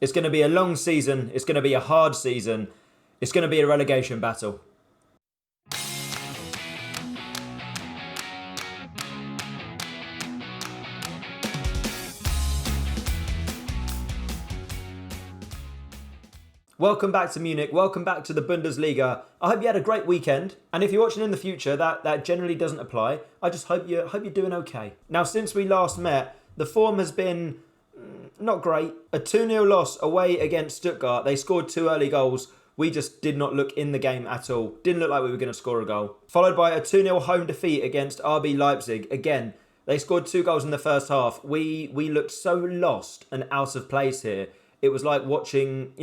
It's going to be a long season. It's going to be a hard season. It's going to be a relegation battle. Welcome back to Munich. Welcome back to the Bundesliga. I hope you had a great weekend. And if you're watching in the future, that generally doesn't apply. I just hope you're doing okay. Now, since we last met, the form has been not great. A 2-0 loss away against Stuttgart. They scored 2 early goals. We just did not look in the game at all. Didn't look like we were going to score a goal. Followed by a 2-0 home defeat against RB Leipzig. Again, they scored 2 goals in the first half. We looked so lost and out of place here. It was like watching,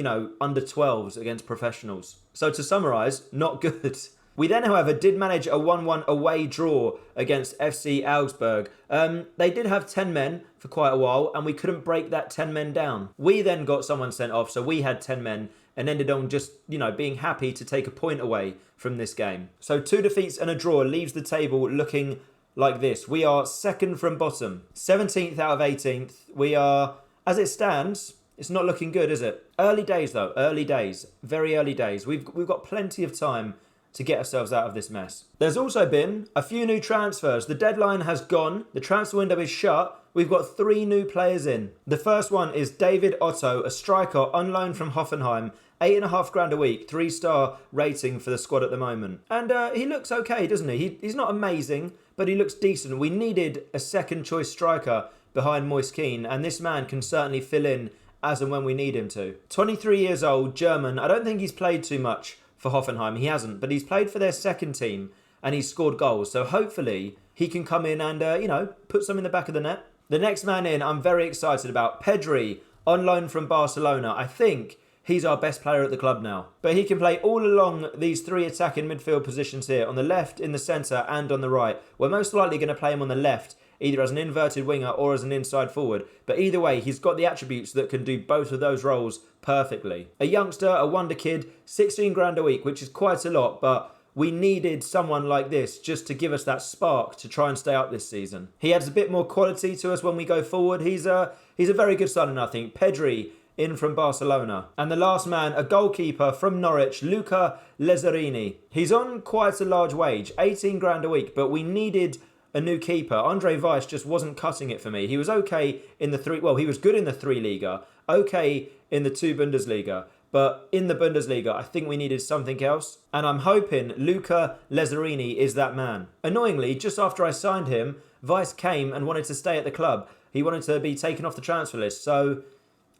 under 12s against professionals. So to summarise, not good. We then, however, did manage a 1-1 away draw against FC Augsburg. They did have 10 men for quite a while, and we couldn't break that 10 men down. We then got someone sent off, so we had 10 men, and ended on just, being happy to take a point away from this game. So 2 defeats and a draw leaves the table looking like this. We are second from bottom, 17th out of 18th. We are, as it stands, it's not looking good, is it? Early days, though. Early days. Very early days. We've got plenty of time to get ourselves out of this mess. There's also been a few new transfers. The deadline has gone. The transfer window is shut. We've got 3 new players in. The first one is David Otto, a striker on loan from Hoffenheim. 8.5 grand a week, 3-star rating for the squad at the moment. And he looks okay, doesn't he? He's not amazing, but he looks decent. We needed a second choice striker behind Moise Kean, and this man can certainly fill in as and when we need him to. 23 years old, German. I don't think he's played too much for Hoffenheim. He hasn't, but he's played for their second team and he's scored goals. So hopefully he can come in and, put some in the back of the net. The next man in, I'm very excited about. Pedri, on loan from Barcelona. I think he's our best player at the club now. But he can play all along these 3 attacking midfield positions here, on the left, in the centre and on the right. We're most likely going to play him on the left, either as an inverted winger or as an inside forward. But either way, he's got the attributes that can do both of those roles perfectly. A youngster, a wonder kid, 16 grand a week, which is quite a lot, but we needed someone like this just to give us that spark to try and stay up this season. He adds a bit more quality to us when we go forward. He's a very good signing, I think. Pedri, in from Barcelona. And the last man, a goalkeeper from Norwich, Luca Lazzarini. He's on quite a large wage, 18 grand a week, but we needed a new keeper. Andre Weiss just wasn't cutting it for me. He was okay in the 3... Well, he was good in the 3 Liga, okay in the 2 Bundesliga, but in the Bundesliga, I think we needed something else. And I'm hoping Luca Lazzarini is that man. Annoyingly, just after I signed him, Weiss came and wanted to stay at the club. He wanted to be taken off the transfer list. So,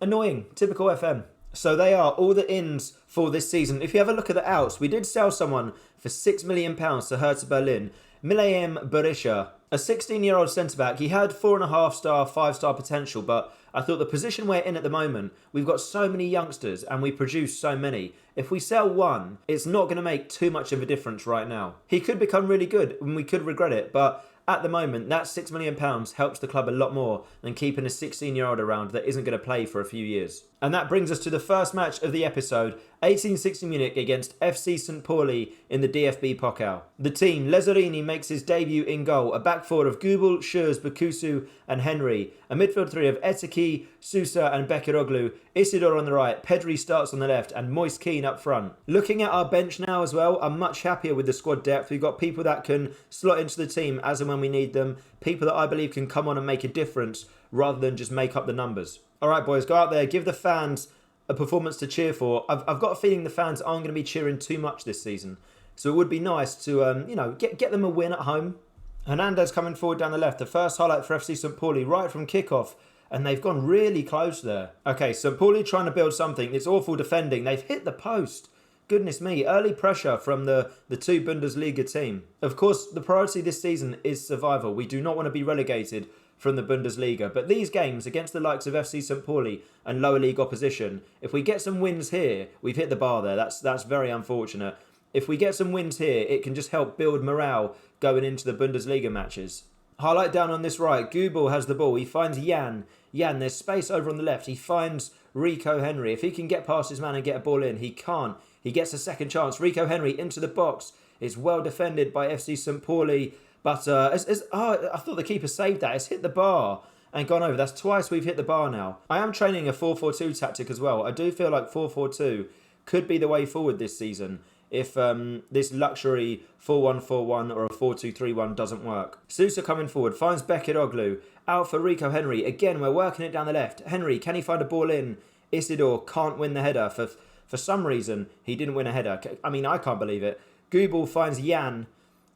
annoying. Typical FM. So they are all the ins for this season. If you have a look at the outs, we did sell someone for £6 million to Hertha Berlin. Milaim Berisha, a 16-year-old centre-back. He had 4.5-star, 5-star potential, but I thought the position we're in at the moment, we've got so many youngsters and we produce so many. If we sell one, it's not going to make too much of a difference right now. He could become really good and we could regret it, but at the moment, that £6 million helps the club a lot more than keeping a 16-year-old around that isn't going to play for a few years. And that brings us to the first match of the episode, 1860 Munich against FC St Pauli in the DFB-Pokal. The team, Lazzarini makes his debut in goal, a back four of Gubel, Schurz, Bakusu and Henry, a midfield 3 of Eteki, Sousa and Bekiroglu, Isidore on the right, Pedri starts on the left and Moise Kean up front. Looking at our bench now as well, I'm much happier with the squad depth. We've got people that can slot into the team as and when we need them, people that I believe can come on and make a difference rather than just make up the numbers. All right, boys, go out there, give the fans a performance to cheer for. I've got a feeling the fans aren't going to be cheering too much this season. So it would be nice to, get them a win at home. Hernandez coming forward down the left. The first highlight for FC St Pauli right from kickoff. And they've gone really close there. Okay, St Pauli trying to build something. It's awful defending. They've hit the post. Goodness me, early pressure from the 2 Bundesliga team. Of course, the priority this season is survival. We do not want to be relegated from the Bundesliga. But these games against the likes of FC St Pauli and lower league opposition, if we get some wins here, we've hit the bar there. That's very unfortunate. If we get some wins here, it can just help build morale going into the Bundesliga matches. Highlight down on this right. Gubel has the ball. He finds Jan. There's space over on the left. He finds Rico Henry. If he can get past his man and get a ball in, he can't. He gets a second chance. Rico Henry into the box. It's well defended by FC St Pauli. But I thought the keeper saved that. It's hit the bar. and gone over. That's twice we've hit the bar now. I am training a 4-4-2 tactic as well. I do feel like 4-4-2 could be the way forward this season if this luxury 4-1-4-1 or a 4-2-3-1 doesn't work. Sousa coming forward, finds Bekiroglu, out for Rico Henry. Again, we're working it down the left. Henry, can he find a ball in? Isidore can't win the header. For some reason, he didn't win a header. I mean, I can't believe it. Gubel finds Jan.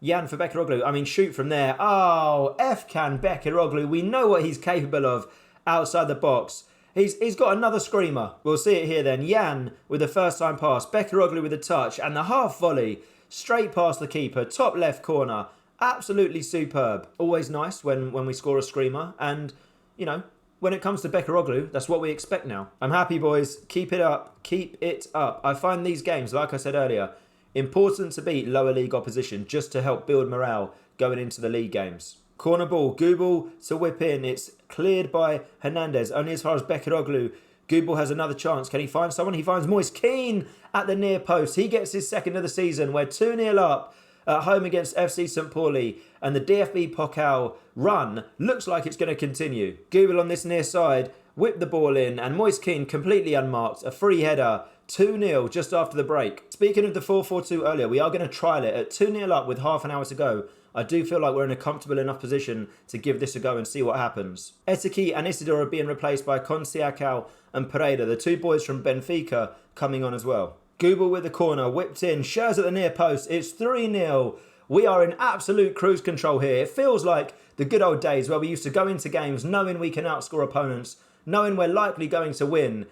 Jan for Bekiroglu. I mean, shoot from there. Oh, F-can Bekiroglu. We know what he's capable of outside the box. He's got another screamer. We'll see it here then. Jan with the first time pass. Bekiroglu with a touch. And the half volley. Straight past the keeper. Top left corner. Absolutely superb. Always nice when we score a screamer. And, you know, when it comes to Bekiroglu, that's what we expect now. I'm happy, boys. Keep it up. Keep it up. I find these games, like I said earlier, important to beat lower league opposition just to help build morale going into the league games. Corner ball. Gubel to whip in. It's cleared by Hernandez. Only as far as Bekiroglu. Gubel has another chance. Can he find someone? He finds Moise Keane at the near post. He gets his second of the season. We're 2-0 up at home against FC St Pauli, and the DFB-Pokal run looks like it's going to continue. Gubel on this near side, whipped the ball in, and Moise Keane completely unmarked, a free header, 2-0 just after the break. Speaking of the 4-4-2 earlier, we are going to trial it at 2-0 up with half an hour to go. I do feel like we're in a comfortable enough position to give this a go and see what happens. Etiki and Isidore are being replaced by Conciacao and Pereira, the two boys from Benfica coming on as well. Gubel with the corner, whipped in, shares at the near post. It's 3-0. We are in absolute cruise control here. It feels like the good old days where we used to go into games knowing we can outscore opponents, knowing we're likely going to win.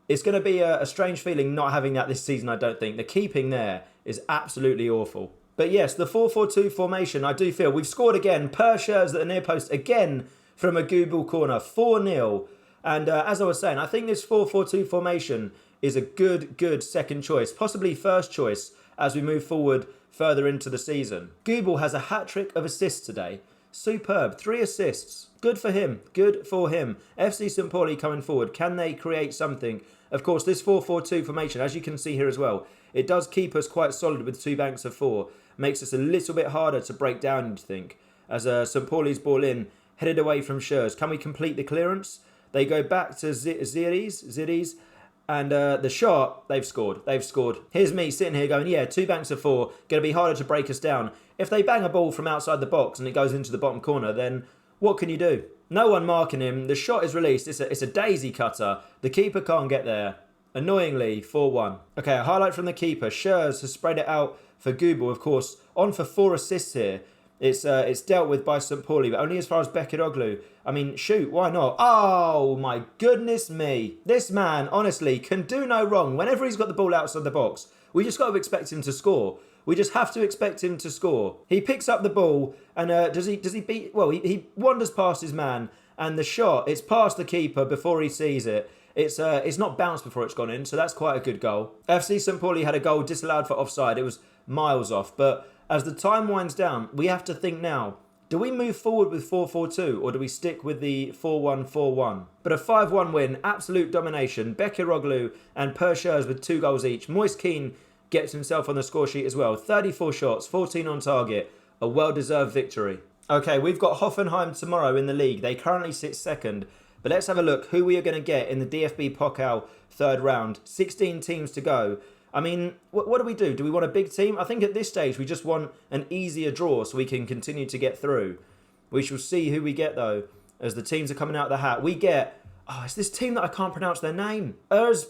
It's going to be a strange feeling not having that this season, I don't think. The keeping there is absolutely awful. But yes, the 4-4-2 formation, I do feel. We've scored again. Per shares at the near post again from a Gubel corner. 4-0. And as I was saying, I think this 4-4-2 formation is a good second choice, possibly first choice as we move forward further into the season. Gubel has a hat-trick of assists today. Superb. 3 assists. Good for him. Good for him. FC St Pauli coming forward. Can they create something? Of course, this 4-4-2 formation, as you can see here as well, it does keep us quite solid with 2 banks of 4. Makes us a little bit harder to break down, you'd think. As St Pauli's ball in, headed away from Schurz. Can we complete the clearance? They go back to Zidis. And the shot, they've scored. Here's me sitting here going, yeah, 2 banks of 4, going to be harder to break us down. If they bang a ball from outside the box and it goes into the bottom corner, then what can you do? No one marking him. The shot is released. It's a daisy cutter. The keeper can't get there. Annoyingly, 4-1. Okay, a highlight from the keeper. Schurz has spread it out for Gubel, of course, on for 4 assists here. It's dealt with by St Pauli, but only as far as Bekiroglu. I mean, shoot, why not? Oh, my goodness me. This man, honestly, can do no wrong. Whenever he's got the ball outside the box, we just got to expect him to score. We just have to expect him to score. He picks up the ball, and does he beat... Well, he wanders past his man, and the shot, it's past the keeper before he sees it. It's not bounced before it's gone in, so that's quite a good goal. FC St Pauli had a goal disallowed for offside. It was miles off, but as the time winds down, we have to think now, do we move forward with 4-4-2 or do we stick with the 4-1-4-1? But a 5-1 win, absolute domination. Bekiroglu and Per Schurz with 2 goals each. Moise Keane gets himself on the score sheet as well. 34 shots, 14 on target. A well-deserved victory. Okay, we've got Hoffenheim tomorrow in the league. They currently sit second. But let's have a look who we are going to get in the DFB-Pokal third round. 16 teams to go. I mean, what do we do? Do we want a big team? I think at this stage we just want an easier draw so we can continue to get through. We shall see who we get though as the teams are coming out of the hat. We get... Oh, it's this team that I can't pronounce their name. I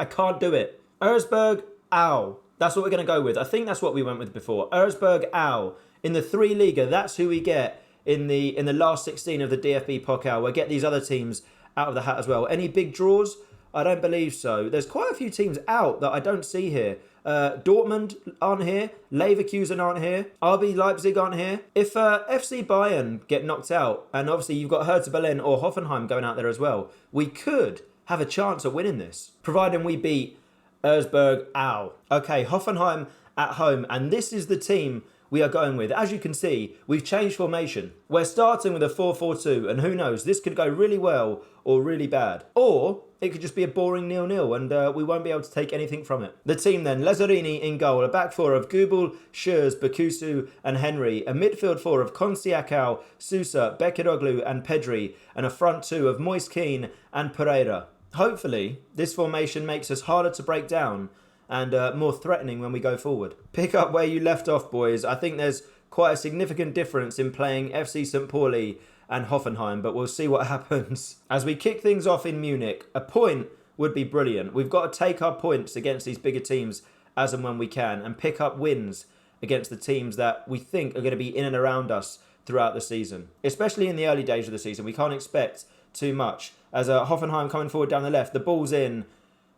can't do it. Erzberg Au. That's what we're going to go with. I think that's what we went with before. Erzberg Au. In the 3 Liga, that's who we get in the last 16 of the DFB-Pokal. We'll get these other teams out of the hat as well. Any big draws? I don't believe so. There's quite a few teams out that I don't see here. Dortmund aren't here. Leverkusen aren't here. RB Leipzig aren't here. If FC Bayern get knocked out, and obviously you've got Hertha Berlin or Hoffenheim going out there as well, we could have a chance of winning this, providing we beat Erzberg Au. Okay, Hoffenheim at home, and this is the team we are going with. As you can see, we've changed formation. We're starting with a 4-4-2, and who knows, this could go really well or really bad. Or it could just be a boring 0-0, and we won't be able to take anything from it. The team then, Lazzarini in goal, a back four of Gubel, Schürz, Bakusu and Henry, a midfield four of Konciakau, Sousa, Bekiroglu and Pedri, and a front two of Moise Kean and Pereira. Hopefully, this formation makes us harder to break down and more threatening when we go forward. Pick up where you left off, boys. I think there's quite a significant difference in playing FC St Pauli and Hoffenheim, but we'll see what happens. As we kick things off in Munich, a point would be brilliant. We've got to take our points against these bigger teams as and when we can and pick up wins against the teams that we think are going to be in and around us throughout the season. Especially in the early days of the season, we can't expect too much. As Hoffenheim coming forward down the left, the ball's in.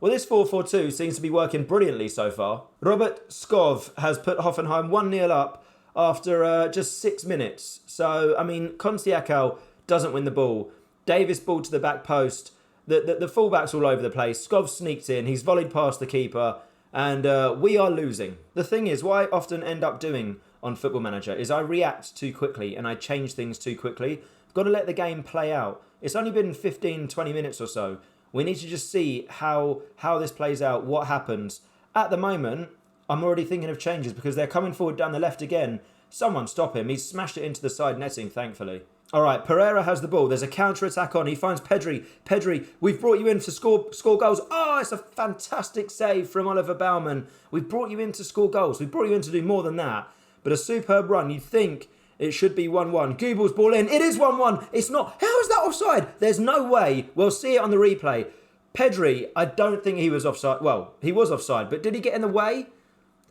Well, this 4-4-2 seems to be working brilliantly so far. Robert Skov has put Hoffenheim 1-0 up after just 6 minutes. So, I mean, Konciakau doesn't win the ball. Davis ball to the back post. The fullback's all over the place. Skov sneaked in. He's volleyed past the keeper. And we are losing. The thing is, what I often end up doing on Football Manager is I react too quickly and I change things too quickly. I've got to let the game play out. It's only been 15, 20 minutes or so. We need to just see how this plays out, what happens. At the moment, I'm already thinking of changes because they're coming forward down the left again. Someone stop him. He's smashed it into the side netting, thankfully. All right, Pereira has the ball. There's a counter-attack on. He finds Pedri. Pedri, we've brought you in to score goals. Oh, it's a fantastic save from Oliver Baumann. We've brought you in to score goals. We've brought you in to do more than that. But a superb run. You'd think it should be 1-1. Gubel's ball in. It is 1-1. It's not. How is that offside? There's no way. We'll see it on the replay. Pedri, I don't think he was offside. Well, he was offside, but did he get in the way?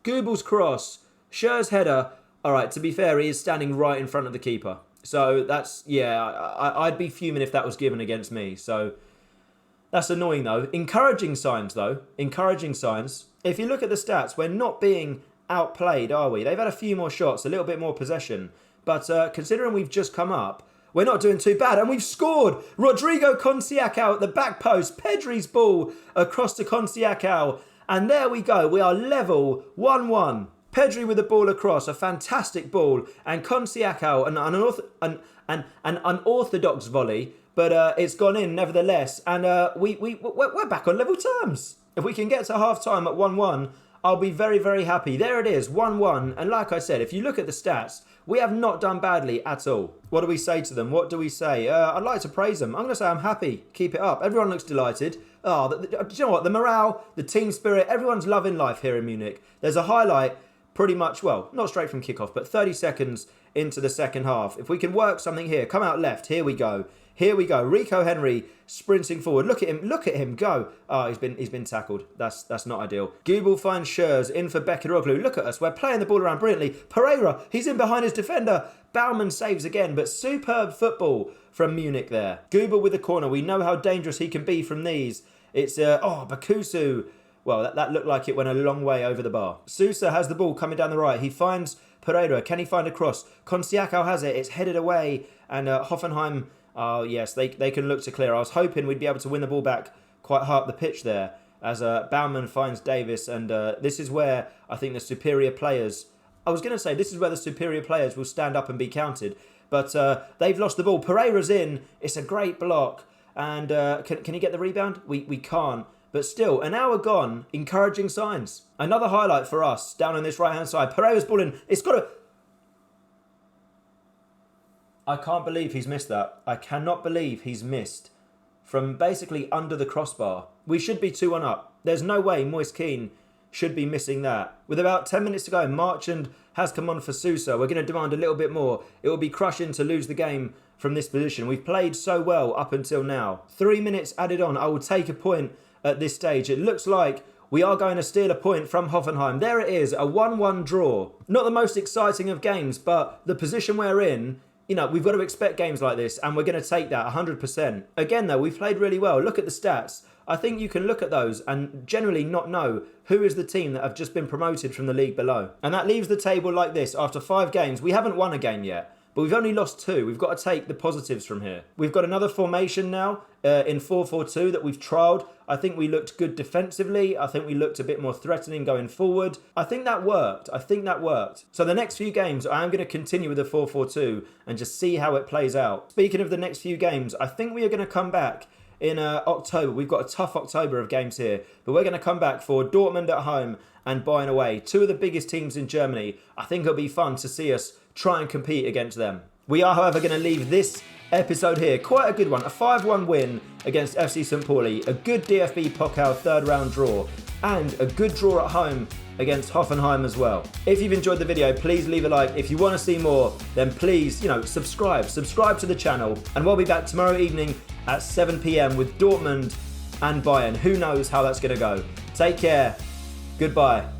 Gubel's cross. Schür's header. All right, to be fair, he is standing right in front of the keeper. So that's, yeah, I'd be fuming if that was given against me. So that's annoying, though. Encouraging signs, though. Encouraging signs. If you look at the stats, we're not being outplayed, are we? They've had a few more shots, a little bit more possession. But considering we've just come up, we're not doing too bad. And we've scored. Rodrigo Konciakau at the back post. Pedri's ball across to Konciakau. And there we go. We are level 1-1. Pedri with the ball across. A fantastic ball. And Konciakau, an unorthodox volley. But it's gone in nevertheless. And we're back on level terms. If we can get to half-time at 1-1, I'll be very, very happy. There it is, 1-1. And like I said, if you look at the stats, we have not done badly at all. What do we say to them? What do we say? I'd like to praise them. I'm going to say I'm happy. Keep it up. Everyone looks delighted. Oh, do you know what? The morale, the team spirit, everyone's loving life here in Munich. There's a highlight pretty much, well, not straight from kickoff, but 30 seconds into the second half. If we can work something here, come out left. Here we go. Here we go. Rico Henry sprinting forward. Look at him. Look at him go. Oh, he's been tackled. That's not ideal. Gubel finds Schürz in for Bekiroglu. Look at us. We're playing the ball around brilliantly. Pereira, he's in behind his defender. Baumann saves again, but superb football from Munich there. Gubel with the corner. We know how dangerous he can be from these. It's, Bakusu. Well, that looked like it went a long way over the bar. Sousa has the ball coming down the right. He finds Pereira. Can he find a cross? Konciakau has it. It's headed away. And Hoffenheim... Oh, yes, they can look to clear. I was hoping we'd be able to win the ball back quite high up the pitch there as Baumann finds Davis. And this is where I think the superior players... I was going to say this is where the superior players will stand up and be counted. But they've lost the ball. Pereira's in. It's a great block. And can he get the rebound? We can't. But still, an hour gone. Encouraging signs. Another highlight for us down on this right-hand side. Pereira's ball in. It's got to... I can't believe he's missed that. I cannot believe he's missed from basically under the crossbar. We should be 2-1 up. There's no way Moise Kean should be missing that. With about 10 minutes to go, Marchand has come on for Sousa. We're going to demand a little bit more. It will be crushing to lose the game from this position. We've played so well up until now. 3 minutes added on. I will take a point at this stage. It looks like we are going to steal a point from Hoffenheim. There it is, a 1-1 draw. Not the most exciting of games, but the position we're in... You know, we've got to expect games like this, and we're going to take that 100%. Again, though, we've played really well. Look at the stats. I think you can look at those and generally not know who is the team that have just been promoted from the league below. And that leaves the table like this. After 5 games, we haven't won a game yet, but we've only lost 2. We've got to take the positives from here. We've got another formation now in 4-4-2 that we've trialled. I think we looked good defensively. I think we looked a bit more threatening going forward. I think that worked. So the next few games, I am going to continue with the 4-4-2 and just see how it plays out. Speaking of the next few games, I think we are going to come back in October. We've got a tough October of games here, but we're going to come back for Dortmund at home and Bayern away. 2 of the biggest teams in Germany. I think it'll be fun to see us try and compete against them. We are, however, going to leave this episode here. Quite a good one. A 5-1 win against FC St Pauli. A good DFB-Pokal third round draw. And a good draw at home against Hoffenheim as well. If you've enjoyed the video, please leave a like. If you want to see more, then please, subscribe. Subscribe to the channel. And we'll be back tomorrow evening at 7 p.m. with Dortmund and Bayern. Who knows how that's going to go. Take care. Goodbye.